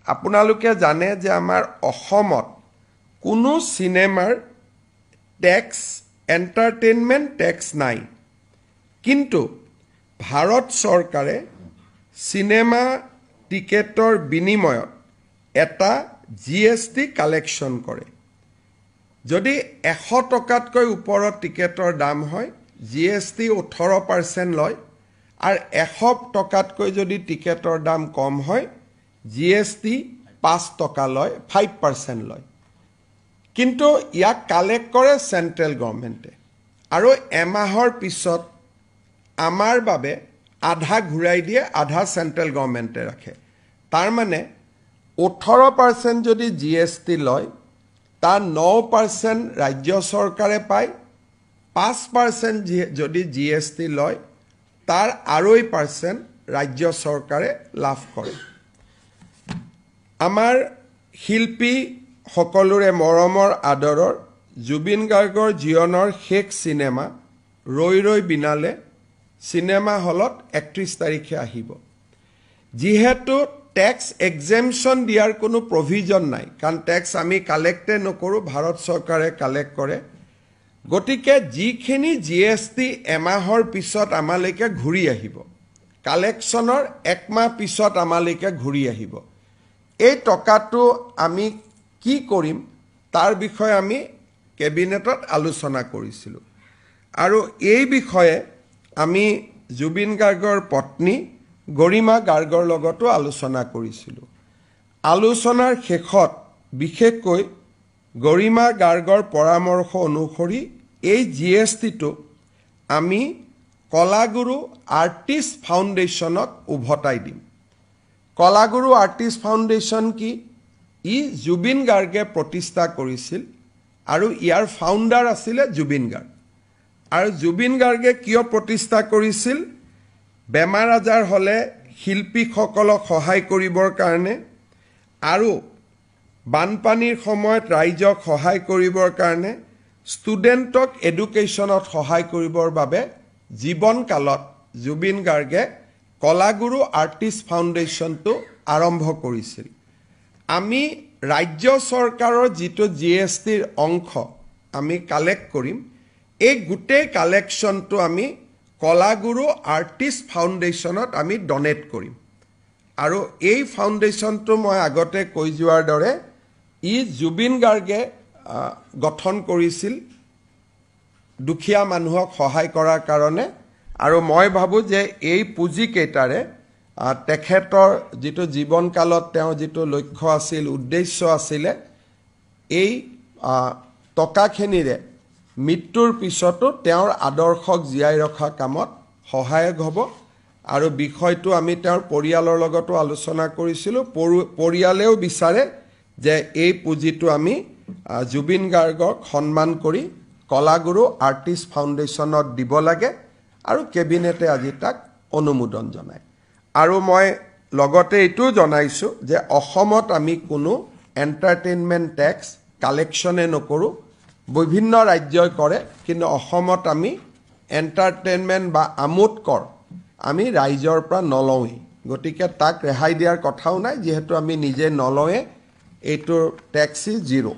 আপোনালোকে জানে যে আমাৰ অসমত কোনো সিনেমাৰ ট্যাক্স এন্টাৰটেইনমেন্ট ট্যাক্স নাই কিন্তু ভাৰত চৰকাৰে সিনেমা টিকেটৰ বিনিময়ত এটা জিএসটি কালেকশন কৰে যদি 100 টকাতকৈ ওপৰত টিকেটৰ দাম হয় জিএসটি 18% লয় আৰু 100 টকাতকৈ যদি টিকেটৰ দাম কম হয় জিএসটি 5 টকা লয় 5% লয় কিন্তু ইয়াক কালেক্ট কৰে সেন্ট্ৰেল গভৰ্নমেন্টে আৰু এমাহৰ পিছত আমাৰ বাবে আধা ঘুৰাই দিয়ে আধা সেন্ট্ৰেল গভৰ্নমেন্টে ৰাখে তাৰ মানে 18% যদি জিএসটি লয় তাৰ 9% ৰাজ্য চৰকাৰে পায় 5% যদি জিএসটি লয় তাৰ 2% ৰাজ্য চৰকাৰে লাভ কৰে আমাৰ শিল্পী সকলোৰে মৰমৰ আদৰৰ জুবিন গাৰ্গৰ জীৱনৰ শেষ সিনেমা ৰৈ ৰৈ বিনালে সিনেমা হলত 31 তাৰিখে আহিব যেহেতু ট্যাক্স এক্সেম্পশন দিয়াৰ কোনো প্ৰভিজন নাই কাৰণ ট্যাক্স আমি কালেক্টে নকৰো ভাৰত চৰকাৰে কালেক্ট কৰে গতিকে যিখিনি জিএসটি এমাহৰ পিছত আমালৈকে ঘূৰি আহিব কালেকশনৰ একমাহ পিছত আমালৈকে ঘূৰি আহিব এই টকাটো আমি কি কৰিম তাৰ বিষয়ে আমি কেবিনেটত আলোচনা কৰিছিলো আৰু এই বিষয়ে আমি জুবিন গাৰ্গৰ পত্নী গৰিমা গাৰ্গৰ লগতো আলোচনা কৰিছিলো আলোচনাৰ শেষত বিশেষকৈ গৰিমা গাৰ্গৰ পৰামৰ্শ অনুসৰি এই জিএসটিটো আমি কলাগুৰু আৰ্টিষ্ট ফাউণ্ডেশ্যনক উভতাই দিম কলাগুৰু আৰ্টিষ্ট ফাউণ্ডেশ্যন কি ই জুবিন গাৰ্গে প্ৰতিষ্ঠা কৰিছিল আৰু ইয়াৰ ফাউণ্ডাৰ আছিল জুবিন গাৰ্গ আৰু জুবিন গাৰ্গে কিয় প্ৰতিষ্ঠা কৰিছিল বেমাৰ আজাৰ হলে শিল্পীসকলক সহায় কৰিবৰ কাৰণে আৰু বানপানীৰ সময়ত ৰাইজক সহায় কৰিবৰ কাৰণে ষ্টুডেণ্টক এডুকেশ্যনত সহায় কৰিবৰ বাবে জীৱন কালত জুবিন গাৰ্গে কলাগুৰু আৰ্টিষ্ট ফাউণ্ডেশ্যনটো আৰম্ভ কৰিছিল আমি ৰাজ্য চৰকাৰৰ যেটো জিএসটিৰ অংশ আমি কালেক্ট কৰিম এই গোটেই কালেকশনটো আমি কলাগুৰু আৰ্টিষ্ট ফাউণ্ডেশ্যনত আমি ডনেট কৰিম আৰু এই ফাউণ্ডেশ্যনটো মই আগতে কৈ যোৱাৰ দৰে ই জুবিন গাৰ্গে গঠন কৰিছিল দুখীয়া মানুহক সহায় কৰাৰ কাৰণে আৰু মই ভাবো যে এই পুঁজি কেইটাৰে তেখেতৰ যেটো জীৱন কালত তেওঁ যেটো লক্ষ্য আছিল উদ্দেশ্য আছিল এই টকাখিনিৰে মৃত্যুৰ পিছতো তেওঁৰ আদৰ্শক জীয়াই ৰখা কামত সহায়ক হ'ব আৰু বিষয়টো আমি তেওঁৰ পৰিয়ালৰ লগতো আলোচনা কৰিছিলো পৰিয়ালেও বিচাৰে যে এই পুঁজিটো আমি জুবিন গাৰ্গক সন্মান কৰি কলাগুৰু আৰ্টিষ্ট ফাউণ্ডেশ্যনত দিব লাগে আৰু কেবিনেটে আজি তাক অনুমোদন জনায় আৰু মই লগতে এটো জনাইছো যে অসমত আমি কোনো এন্টাৰটেইনমেন্ট ট্যাক্স কালেকশনে নকৰো বিভিন্ন ৰাজ্যই কৰে কিন্তু অসমত আমি এন্টাৰটেইনমেন্ট বা আমোদ কৰ আমি ৰাইজৰ পৰা নলওই গতিকে তাক ৰেহাই দিয়াৰ কথাও নাই যেহেতু আমি নিজে নলওয়ে এইটো ট্যাক্সি জিৰো